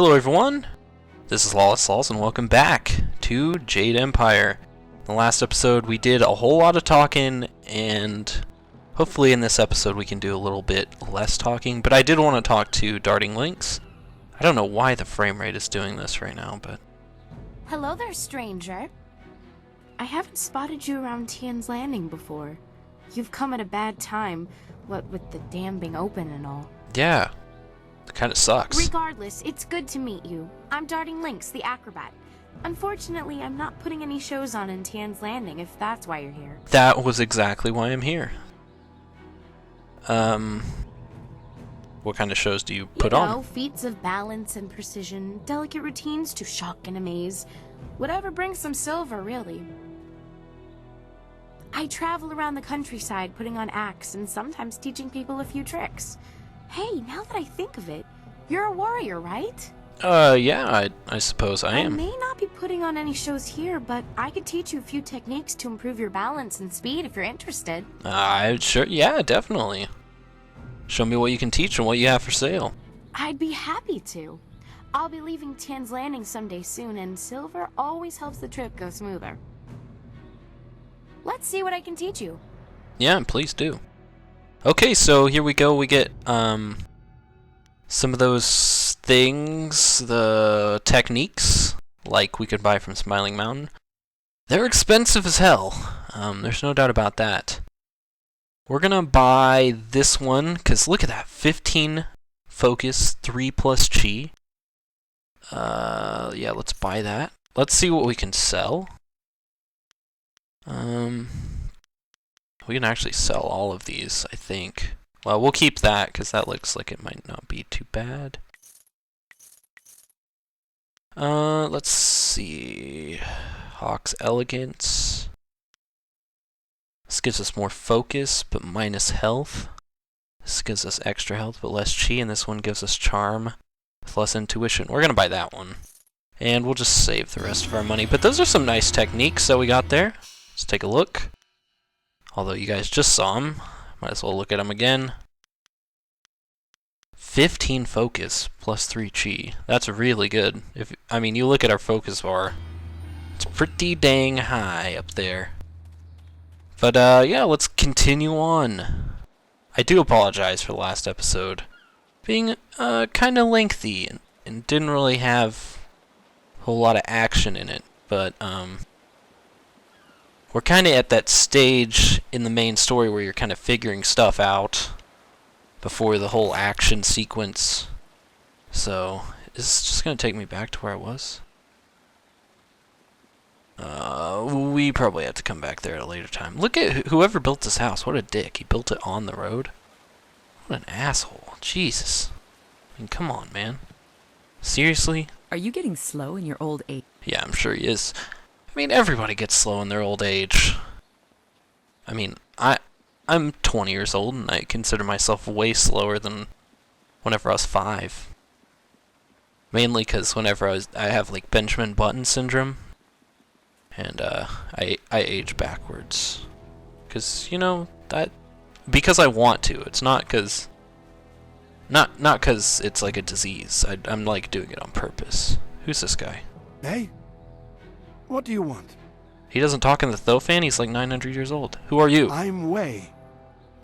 Hello everyone, this is Lawless Laws and welcome back to Jade Empire. In the last episode we did a whole lot of talking, and hopefully in this episode we can do a little bit less talking, but I did want to talk to Darting Lynx. I don't know why the frame rate is doing this right now, but... Hello there, stranger. I haven't spotted you around Tian's Landing before. You've come at a bad time, what with the dam being open and all. Yeah. It kind of sucks. Regardless, it's good to meet you. I'm Darting Lynx, the acrobat. Unfortunately, I'm not putting any shows on in Tian's Landing, if that's why you're here. That was exactly why I'm here. What kind of shows do you put on? Feats of balance and precision, delicate routines to shock and amaze. Whatever brings some silver, really. I travel around the countryside putting on acts and sometimes teaching people a few tricks. Hey, now that I think of it, you're a warrior, right? Yeah, I suppose I am. I may not be putting on any shows here, but I could teach you a few techniques to improve your balance and speed if you're interested. Sure, yeah, definitely. Show me what you can teach and what you have for sale. I'd be happy to. I'll be leaving Tian's Landing someday soon, and silver always helps the trip go smoother. Let's see what I can teach you. Yeah, please do. Okay, so here we go. We get some of those things, the techniques, like we could buy from Smiling Mountain. They're expensive as hell. There's no doubt about that. We're gonna buy this one, cause look at that, 15 focus, 3 plus chi. Yeah, let's buy that. Let's see what we can sell. We can actually sell all of these, I think. Well, we'll keep that, because that looks like it might not be too bad. Let's see. Hawk's Elegance. This gives us more focus, but minus health. This gives us extra health, but less chi, and this one gives us charm with less intuition. We're gonna buy that one. And we'll just save the rest of our money. But those are some nice techniques that we got there. Let's take a look. Although you guys just saw them, might as well look at them again. 15 focus plus 3 chi. That's really good. I mean, you look at our focus bar. It's pretty dang high up there. But yeah, let's continue on. I do apologize for the last episode being kind of lengthy and didn't really have a whole lot of action in it. But we're kind of at that stage in the main story where you're kind of figuring stuff out before the whole action sequence. So, is this just going to take me back to where I was? We probably have to come back there at a later time. Look at whoever built this house. What a dick. He built it on the road. What an asshole. Jesus. I mean, come on, man. Seriously? Are you getting slow in your old age? Yeah, I'm sure he is. I mean, everybody gets slow in their old age. I mean, I'm 20 years old, and I consider myself way slower than whenever I was 5. Mainly because whenever I have like Benjamin Button syndrome, and I age backwards. Because, you know, because I want to. It's not because... Not because it's like a disease. I'm like doing it on purpose. Who's this guy? Hey? What do you want? He doesn't talk in the Thofan. He's like 900 years old. Who are you? I'm Wei.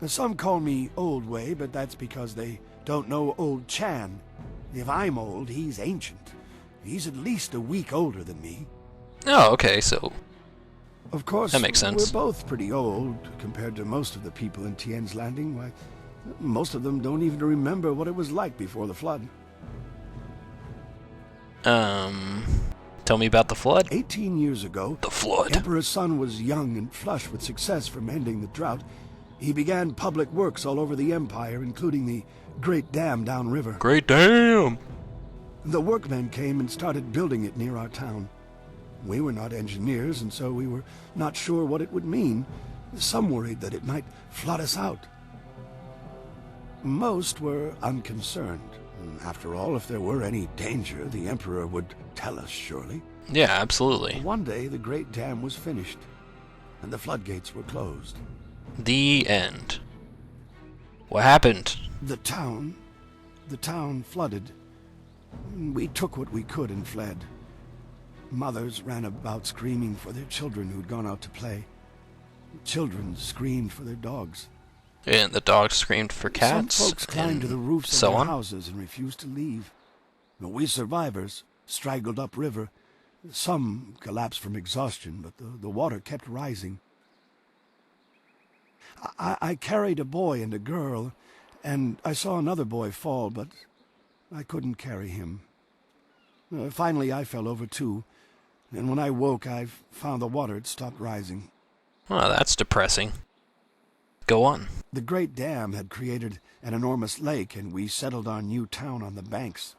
Some call me Old Wei, but that's because they don't know Old Chan. If I'm old, he's ancient. He's at least a week older than me. Oh, okay, so... Of course, that makes sense. We're both pretty old compared to most of the people in Tian's Landing. Why, most of them don't even remember what it was like before the flood. Tell me about the flood. 18 years ago, The flood. the Emperor's son was young and flush with success from ending the drought. He began public works all over the empire, including the Great Dam downriver. Great Dam! The workmen came and started building it near our town. We were not engineers, and so we were not sure what it would mean. Some worried that it might flood us out. Most were unconcerned. After all, if there were any danger, the Emperor would tell us, surely. Yeah, absolutely. One day, the Great Dam was finished, and the floodgates were closed. The end. What happened? The town flooded. We took what we could and fled. Mothers ran about screaming for their children who'd gone out to play. Children screamed for their dogs. And the dog screamed for cats. Some folks climbed to the roofs of so their on. houses and refused to leave. We survivors straggled upriver. Some collapsed from exhaustion, but the water kept rising. I carried a boy and a girl, and I saw another boy fall, but I couldn't carry him. Finally, I fell over too, and when I woke, I found the water had stopped rising. Oh, that's depressing. Go on. The great dam had created an enormous lake, and we settled our new town on the banks.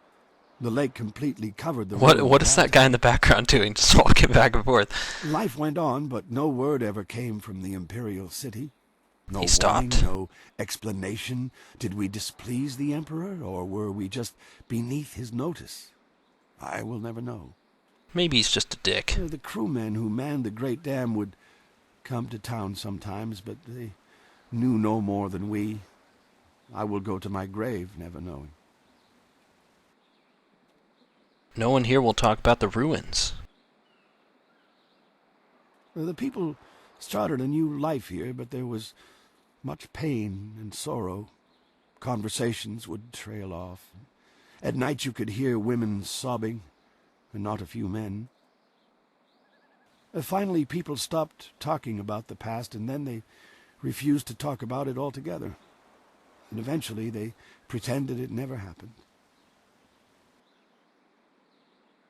The lake completely covered the road. What is that guy in the background doing, just walking back and forth? Life went on, but no word ever came from the imperial city. No He stopped. warning, no explanation. Did we displease the emperor, or were we just beneath his notice? I will never know. Maybe he's just a dick. The crewmen who manned the great dam would come to town sometimes, but they knew no more than we. I will go to my grave never knowing. No one here will talk about the ruins. The people started a new life here, but there was much pain and sorrow. Conversations would trail off. At night you could hear women sobbing, and not a few men. Finally, people stopped talking about the past, and then they refused to talk about it altogether. And eventually they pretended it never happened.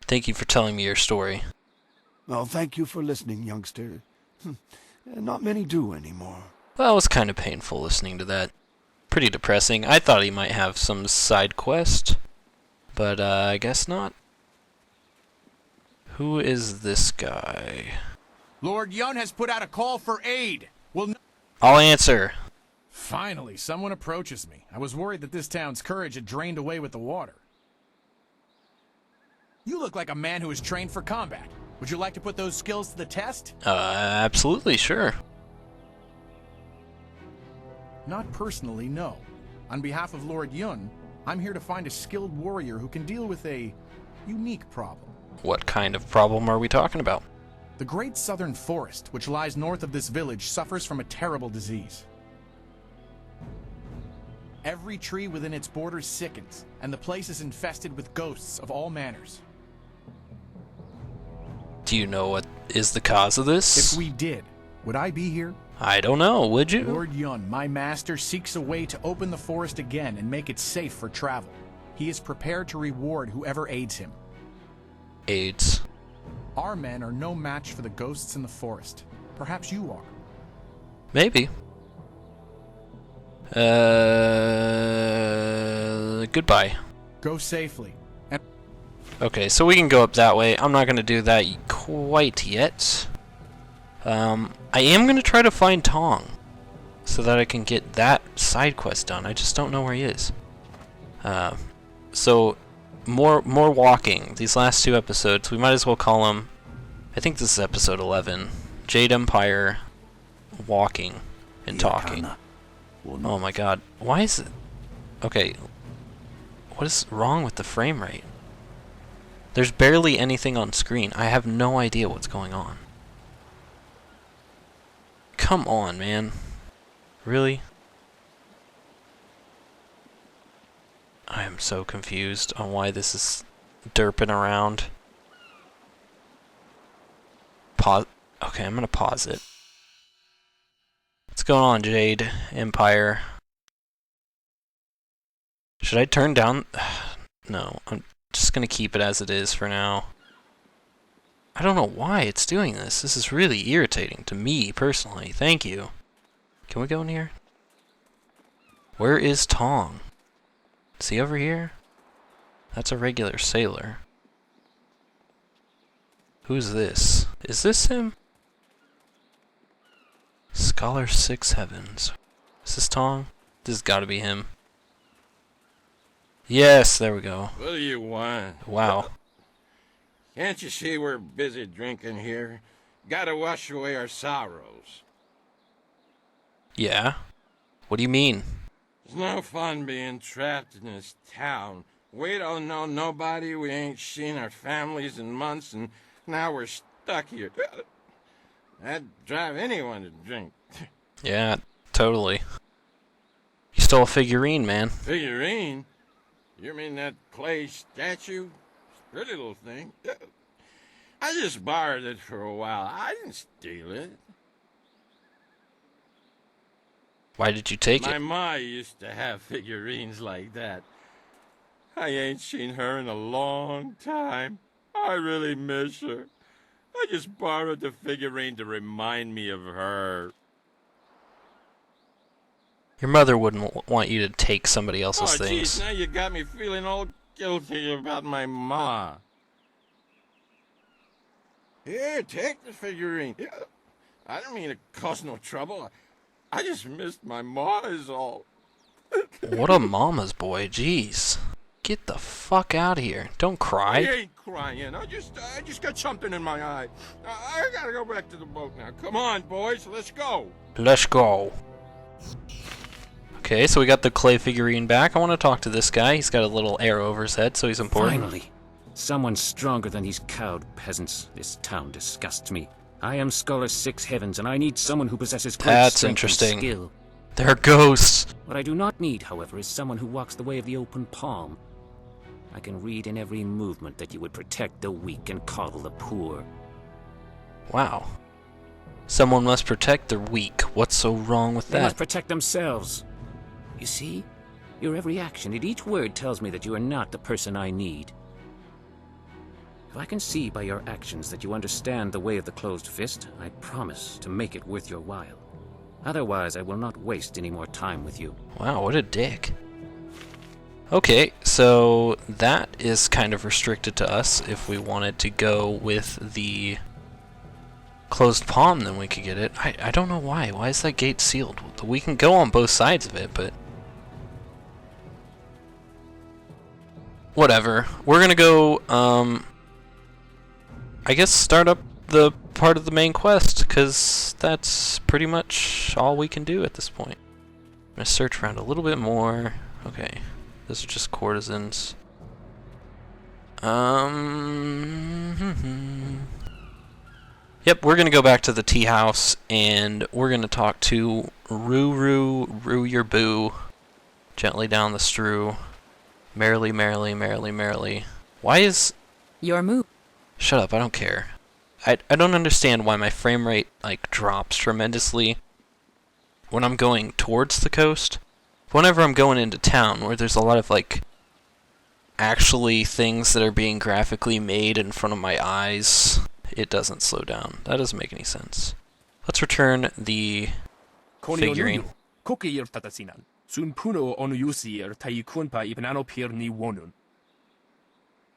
Thank you for telling me your story. Well, thank you for listening, youngster. Not many do anymore. Well, it was kind of painful listening to that. Pretty depressing. I thought he might have some side quest, but I guess not. Who is this guy? Lord Yun has put out a call for aid. I'll answer. Finally, someone approaches me. I was worried that this town's courage had drained away with the water. You look like a man who is trained for combat. Would you like to put those skills to the test? Absolutely, sure. Not personally, no. On behalf of Lord Yun, I'm here to find a skilled warrior who can deal with a unique problem. What kind of problem are we talking about? The great southern forest, which lies north of this village, suffers from a terrible disease. Every tree within its borders sickens, and the place is infested with ghosts of all manners. Do you know what is the cause of this? If we did, would I be here? I don't know, would you? Lord Yun, my master, seeks a way to open the forest again and make it safe for travel. He is prepared to reward whoever aids him. AIDS. Our men are no match for the ghosts in the forest. Perhaps you are. Maybe. Goodbye. Go safely. And Okay, so we can go up that way. I'm not going to do that quite yet. I am going to try to find Tong, so that I can get that side quest done. I just don't know where he is. So, more walking. These last two episodes, we might as well call them, I think this is episode 11, Jade Empire, walking and talking. Oh my god, why is it... Okay, what is wrong with the frame rate? There's barely anything on screen. I have no idea what's going on. Come on, man. Really? I am so confused on why this is derping around. Pause. Okay, I'm gonna pause it. What's going on, Jade Empire? Should I turn down... No, I'm just gonna keep it as it is for now. I don't know why it's doing this. This is really irritating to me, personally. Thank you. Can we go in here? Where is Tong? Is he over here? That's a regular sailor. Who's this? Is this him? Scholar Six Heavens. Is this Tong? This has got to be him. Yes, there we go. What do you want? Wow. Can't you see we're busy drinking here? Gotta wash away our sorrows. Yeah? What do you mean? It's no fun being trapped in this town We don't know nobody, we ain't seen our families in months, and now we're stuck here. That'd drive anyone to drink. Yeah, totally. You stole a figurine, man. Figurine? You mean that clay statue? Pretty little thing. I just borrowed it for a while. I didn't steal it. Why did you take My it? ma used to have figurines like that. I ain't seen her in a long time. I really miss her. I just borrowed the figurine to remind me of her. Your mother wouldn't want you to take somebody else's Oh, things. jeez, now you got me feeling all guilty about my ma. Here, take the figurine. Yeah, I don't mean to cause no trouble. I just missed my ma is all. What a mama's boy, jeez. Get the fuck out of here. Don't I cry. ain't crying. I just got something in my eye. I gotta go back to the boat now. Come on, boys, let's go. Let's go. Okay, so we got the clay figurine back. I want to talk to this guy. He's got a little arrow over his head, so he's important. Finally! Someone stronger than these cowed peasants. This town disgusts me. I am Scholar Six Heavens, and I need someone who possesses great That's strength interesting. and skill. They're ghosts. What I do not need, however, is someone who walks the way of the open palm. I can read in every movement that you would protect the weak and coddle the poor. Wow. Someone must protect the weak. What's so wrong with They must that? protect themselves. You see? Your every action and each word tells me that you are not the person I need. If I can see by your actions that you understand the way of the closed fist, I promise to make it worth your while. Otherwise, I will not waste any more time with you. Wow, what a dick. Okay, so that is kind of restricted to us. If we wanted to go with the closed palm, then we could get it. I don't know why. Why is that gate sealed? We can go on both sides of it, but whatever. We're gonna go, I guess start up the part of the main quest, because that's pretty much all we can do at this point. I'm gonna search around a little bit more. Okay, those are just courtesans. Yep, we're gonna go back to the tea house, and we're gonna talk to Roo your boo, gently down the strew. Merrily, merrily, merrily, merrily. Why is... Your move. Shut up, I don't care. I don't understand why my frame rate, like, drops tremendously when I'm going towards the coast. Whenever I'm going into town, where there's a lot of, like, actually things that are being graphically made in front of my eyes, it doesn't slow down. That doesn't make any sense. Let's return the figurine. Kokiir tatasinan. Sun puno onu yusir taikunpa ibnano pir ni wonun.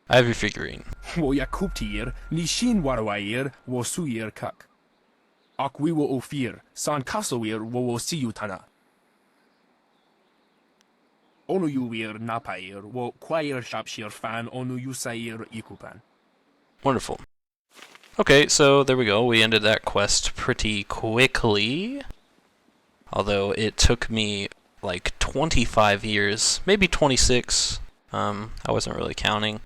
I have your figurine. Wo yakuptir ni shin warawair wo suir kak. Akwi wo ofir san kasoir wo siyutana. Onu yuir napair wo kwair shapshir fan onu yusair ikupan. Wonderful. Okay, so there we go. We ended that quest pretty quickly. Although it took me like 25 years, maybe 26, I wasn't really counting,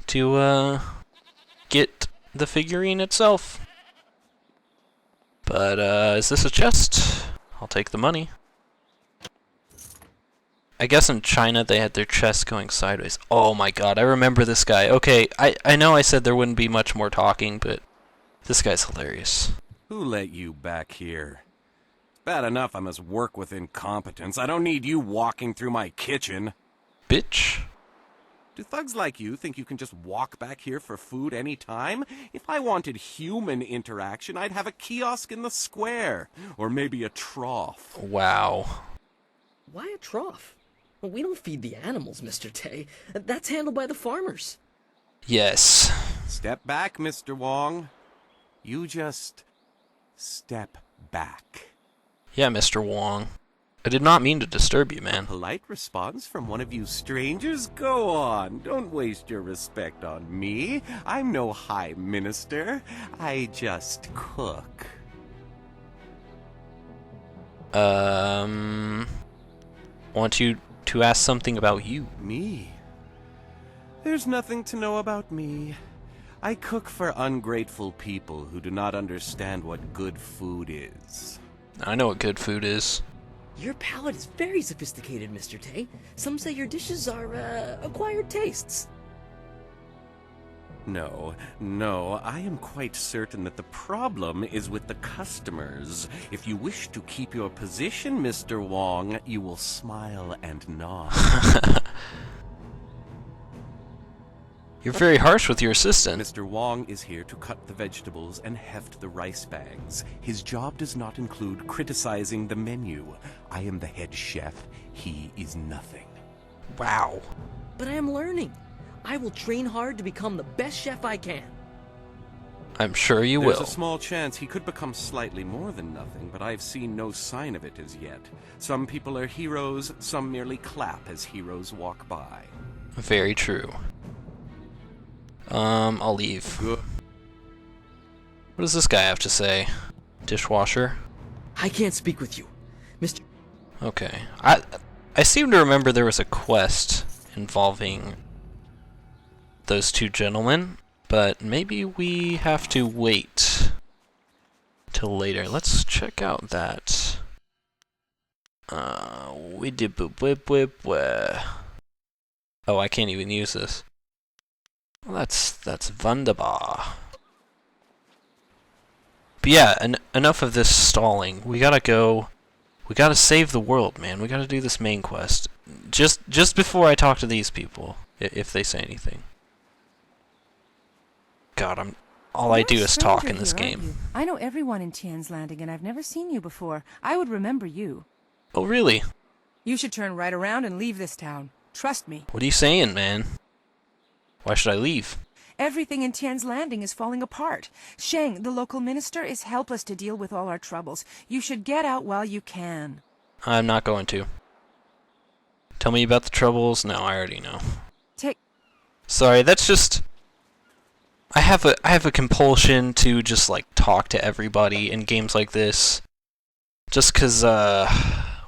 to get the figurine itself. But is this a chest? I'll take the money. I guess in China they had their chests going sideways. Oh my god, I remember this guy. Okay, I know I said there wouldn't be much more talking, but this guy's hilarious. Who let you back here? It's bad enough I must work with incompetence. I don't need you walking through my kitchen. Bitch. Do thugs like you think you can just walk back here for food any time? If I wanted human interaction, I'd have a kiosk in the square. Or maybe a trough. Wow. Why a trough? Well, we don't feed the animals, Mr. Tay. That's handled by the farmers. Yes. Step back, Mr. Wang. You just step back. Yeah, Mr. Wang. I did not mean to disturb you, man. Polite response from one of you strangers? Go on. Don't waste your respect on me. I'm no high minister. I just cook. Want you to ask something about you. Me? There's nothing to know about me. I cook for ungrateful people who do not understand what good food is. I know what good food is. Your palate is very sophisticated, Mr. Tay. Some say your dishes are, acquired tastes. No, I am quite certain that the problem is with the customers. If you wish to keep your position, Mr. Wang, you will smile and nod. You're very harsh with your assistant. Mr. Wang is here to cut the vegetables and heft the rice bags. His job does not include criticizing the menu. I am the head chef. He is nothing. Wow. But I am learning. I will train hard to become the best chef I can. I'm sure you will. There's a small chance he could become slightly more than nothing, but I've seen no sign of it as yet. Some people are heroes, some merely clap as heroes walk by. Very true. I'll leave. Good. What does this guy have to say? Dishwasher? I can't speak with you, Mr. Okay. I seem to remember there was a quest involving those two gentlemen, but maybe we have to wait till later. Let's check out that. Oh, I can't even use this. Well, that's wunderbar. But yeah, enough of this stalling. We gotta go. We gotta save the world, man. We gotta do this main quest. Just before I talk to these people, if they say anything. God, all I do is talk in this game. I know everyone in Tian's Landing, and I've never seen you before. I would remember you. Oh, really? You should turn right around and leave this town. Trust me. What are you saying, man? Why should I leave? Everything in Tian's Landing is falling apart. Shang, the local minister, is helpless to deal with all our troubles. You should get out while you can. I'm not going to. Tell me about the troubles? No, I already know. Sorry, that's just... I have a compulsion to just, like, talk to everybody in games like this. Just 'cause, well,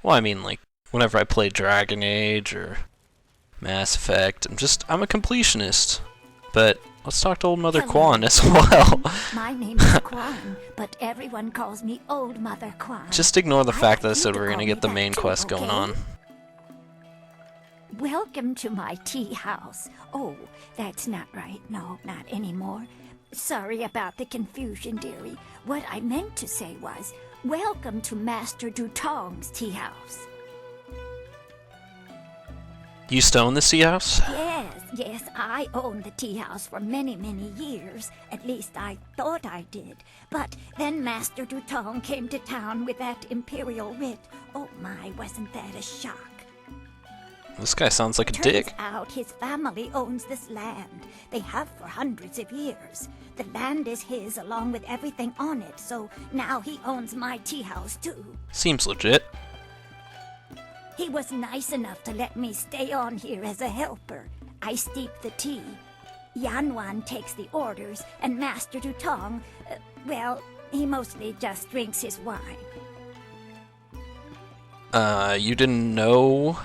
I mean, like, whenever I play Dragon Age or Mass Effect, I'm a completionist. But let's talk to old Mother Quan as well. My name is Quan, but everyone calls me Old Mother Quan. Just ignore the fact that I said we're gonna get the main quest going on. Welcome to my tea house. Oh, that's not right. No, not anymore. Sorry about the confusion, dearie. What I meant to say was, welcome to Master Dutong's tea house. You used to own the tea house? Yes, I owned the tea house for many, many years. At least I thought I did. But then Master Dutong came to town with that imperial writ. Oh my, wasn't that a shock? This guy sounds like a dick. Turns out his family owns this land. They have for hundreds of years. The land is his along with everything on it, so now he owns my tea house too. Seems legit. He was nice enough to let me stay on here as a helper. I steep the tea. Yanwan takes the orders, and Master Dutong, well, he mostly just drinks his wine. You didn't know?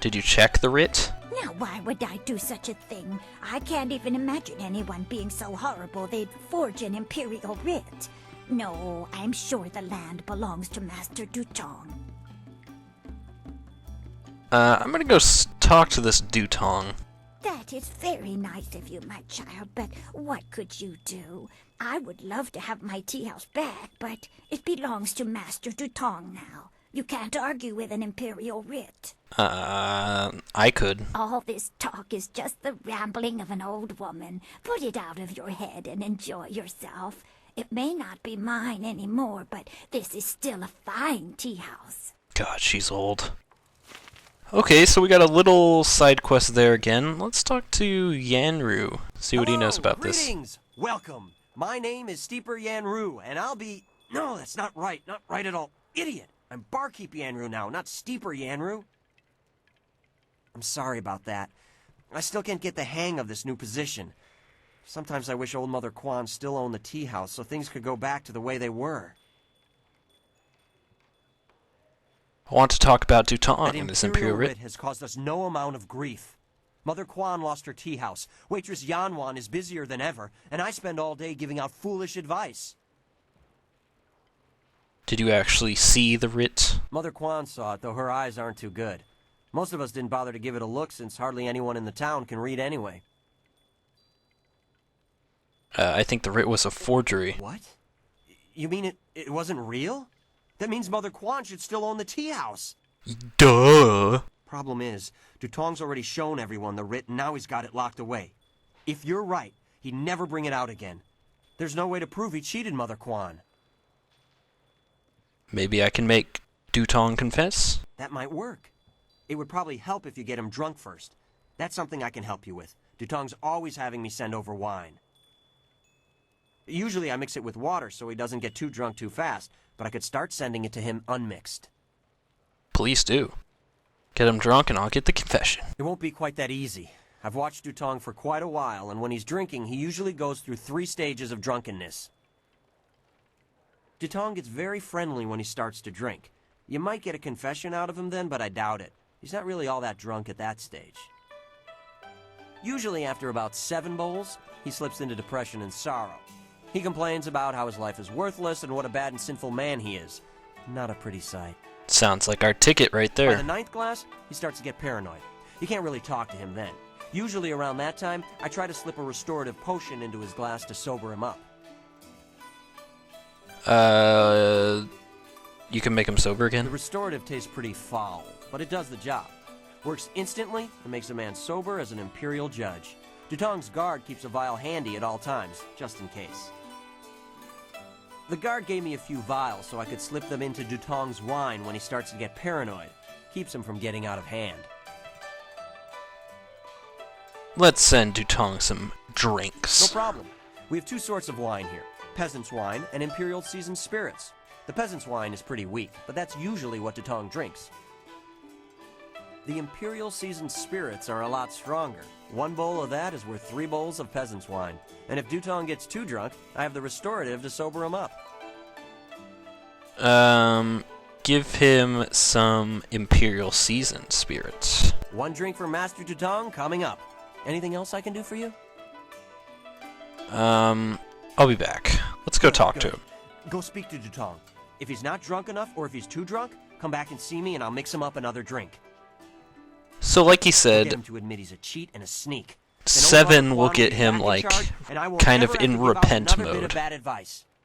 Did you check the writ? Now, why would I do such a thing? I can't even imagine anyone being so horrible they'd forge an imperial writ. No, I'm sure the land belongs to Master Dutong. I'm gonna go talk to this Dutong. That is very nice of you, my child, but what could you do? I would love to have my tea house back, but it belongs to Master Dutong now. You can't argue with an imperial writ. I could. All this talk is just the rambling of an old woman. Put it out of your head and enjoy yourself. It may not be mine anymore, but this is still a fine tea house. God, she's old. Okay, so we got a little side quest there again. Let's talk to Yanru, see what he knows about greetings. Welcome. My name is Steeper Yanru, and I'll be... No, that's not right. Not right at all. Idiot. I'm Barkeep Yanru now, not Steeper Yanru. I'm sorry about that. I still can't get the hang of this new position. Sometimes I wish old Mother Quan still owned the tea house so things could go back to the way they were. I want to talk about Dutong That and this imperial writ. has caused us no amount of grief. Mother Quan lost her tea house. Waitress Yanwan is busier than ever, and I spend all day giving out foolish advice. Did you actually see the writ? Mother Quan saw it, though her eyes aren't too good. Most of us didn't bother to give it a look since hardly anyone in the town can read anyway. I think the writ was a forgery. What? You mean it wasn't real? That means Mother Quan should still own the tea house. Duh! Problem is, Dutong's already shown everyone the writ and now he's got it locked away. If you're right, he'd never bring it out again. There's no way to prove he cheated Mother Quan. Maybe I can make Dutong confess? That might work. It would probably help if you get him drunk first. That's something I can help you with. Dutong's always having me send over wine. Usually I mix it with water so he doesn't get too drunk too fast, but I could start sending it to him unmixed. Please do. Get him drunk and I'll get the confession. It won't be quite that easy. I've watched Dutong for quite a while, and when he's drinking, he usually goes through 3 stages of drunkenness. Dutong gets very friendly when he starts to drink. You might get a confession out of him then, but I doubt it. He's not really all that drunk at that stage. Usually after about 7 bowls, he slips into depression and sorrow. He complains about how his life is worthless and what a bad and sinful man he is. Not a pretty sight. Sounds like our ticket right there. By the 9th glass, he starts to get paranoid. You can't really talk to him then. Usually around that time, I try to slip a restorative potion into his glass to sober him up. You can make him sober again? The restorative tastes pretty foul, but it does the job. Works instantly and makes a man sober as an imperial judge. Dutong's guard keeps a vial handy at all times, just in case. The guard gave me a few vials so I could slip them into Dutong's wine when he starts to get paranoid. Keeps him from getting out of hand. Let's send Dutong some drinks. No problem. We have 2 sorts of wine here. Peasant's wine and Imperial seasoned spirits. The peasant's wine is pretty weak, but that's usually what Dutong drinks. The Imperial seasoned spirits are a lot stronger. 1 bowl of that is worth 3 bowls of peasant's wine. And if Dutong gets too drunk, I have the restorative to sober him up. Give him some Imperial seasoned spirits. 1 drink for Master Dutong coming up. Anything else I can do for you? I'll be back. Let's go talk to him. Go speak to Dutong. If he's not drunk enough, or if he's too drunk, come back and see me and I'll mix him up another drink. So like he Get said, him to admit he's a cheat and a sneak. 7 will get him, like, kind of in repent mode.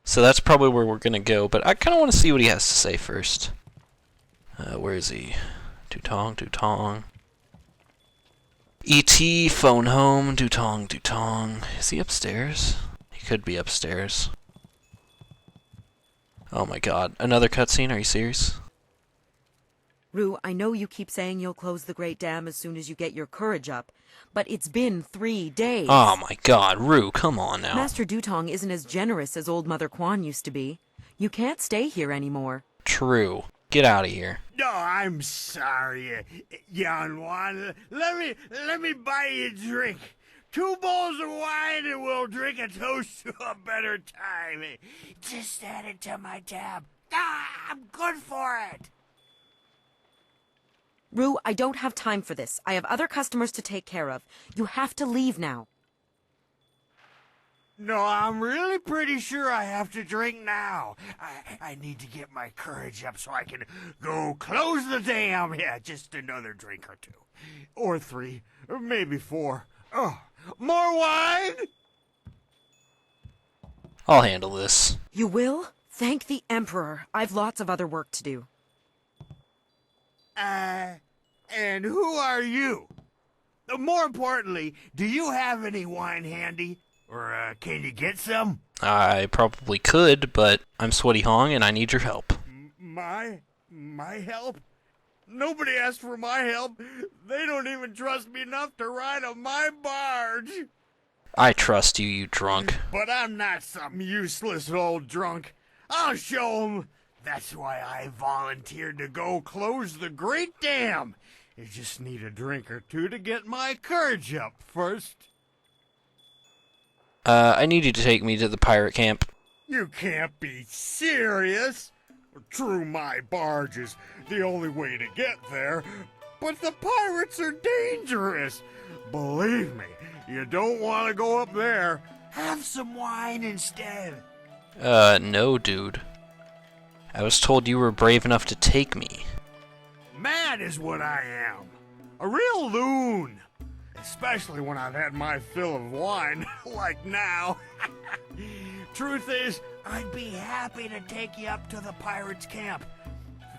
So that's probably where we're gonna go, but I kind of want to see what he has to say first. Where is he? Dutong. E.T. phone home. Dutong. Is he upstairs? He could be upstairs. Oh my god. Another cutscene? Are you serious? Rue, I know you keep saying you'll close the Great Dam as soon as you get your courage up, but it's been 3 days. Oh my god, Rue, come on now. Master Dutong isn't as generous as old Mother Quan used to be. You can't stay here anymore. True. Get out of here. No, I'm sorry, Yanwan. Let me buy you a drink. 2 bowls of wine and we'll drink a toast to a better time. Just add it to my tab. I'm good for it. Rue, I don't have time for this. I have other customers to take care of. You have to leave now. No, I'm really pretty sure I have to drink now. I need to get my courage up so I can go close the dam. Yeah, just another drink or 2. Or 3. Or maybe 4. Oh, more wine? I'll handle this. You will? Thank the Emperor. I've lots of other work to do. And who are you? More importantly, do you have any wine handy? Or, can you get some? I probably could, but I'm Sweaty Hong and I need your help. My help? Nobody asked for my help. They don't even trust me enough to ride on my barge. I trust you, you drunk. But I'm not some useless old drunk. I'll show 'em. That's why I volunteered to go close the Great Dam. You just need a drink or 2 to get my courage up first. I need you to take me to the pirate camp. You can't be serious. True, my barge is the only way to get there. But the pirates are dangerous. Believe me, you don't want to go up there. Have some wine instead. No, dude. I was told you were brave enough to take me. Mad is what I am. A real loon. Especially when I've had my fill of wine, like now. Truth is, I'd be happy to take you up to the pirates' camp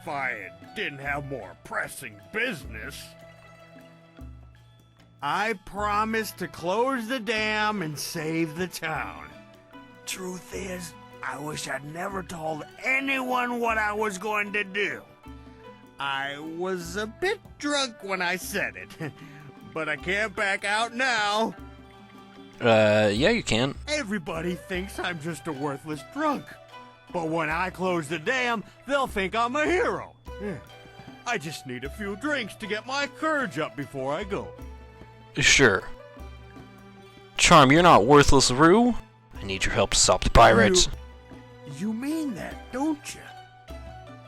if I didn't have more pressing business. I promise to close the dam and save the town. Truth is, I wish I'd never told anyone what I was going to do. I was a bit drunk when I said it, but I can't back out now. Yeah, you can. Everybody thinks I'm just a worthless drunk. But when I close the dam, they'll think I'm a hero. I just need a few drinks to get my courage up before I go. Sure. Charm, you're not worthless, Rue. I need your help to stop the pirates. You mean that, don't you?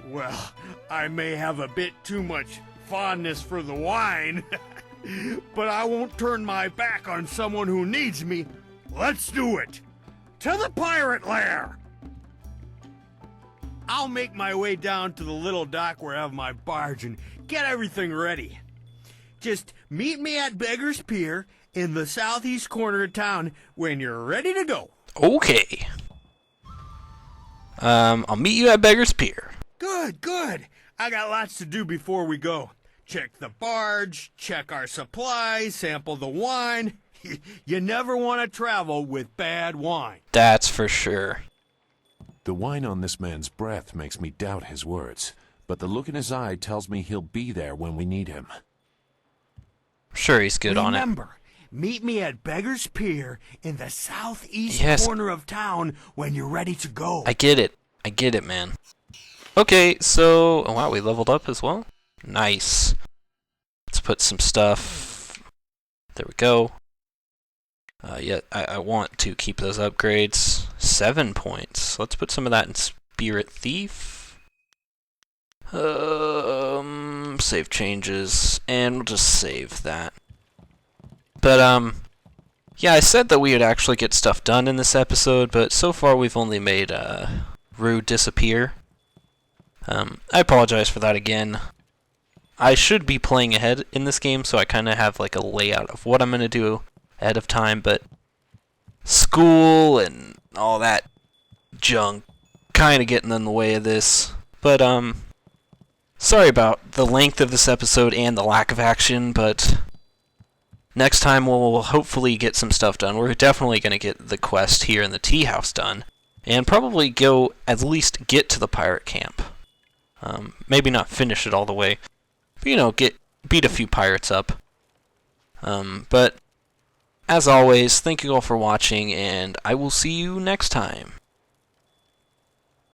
Well, I may have a bit too much fondness for the wine, but I won't turn my back on someone who needs me. Let's do it! To the pirate lair! I'll make my way down to the little dock where I have my barge and get everything ready. Just meet me at Beggar's Pier in the southeast corner of town when you're ready to go. Okay. I'll meet you at Beggar's Pier. Good, good. I got lots to do before we go. Check the barge, check our supplies, sample the wine. You never want to travel with bad wine. That's for sure. The wine on this man's breath makes me doubt his words, but the look in his eye tells me he'll be there when we need him. Sure, he's good on it. Remember, meet me at Beggar's Pier in the southeast corner of town when you're ready to go. I get it. I get it, man. Okay, so... Oh, wow, we leveled up as well. Nice. Let's put some stuff... There we go. Yeah, I want to keep those upgrades. 7 points. Let's put some of that in Spirit Thief. Save changes, and we'll just save that. But, yeah, I said that we would actually get stuff done in this episode, but so far we've only made, Rue disappear. I apologize for that again. I should be playing ahead in this game, so I kind of have, like, a layout of what I'm going to do ahead of time, but school and all that junk kind of getting in the way of this. But, sorry about the length of this episode and the lack of action, but next time we'll hopefully get some stuff done. We're definitely going to get the quest here in the tea house done, and probably go at least get to the pirate camp. Maybe not finish it all the way, but, you know, beat a few pirates up. But as always, thank you all for watching, and I will see you next time.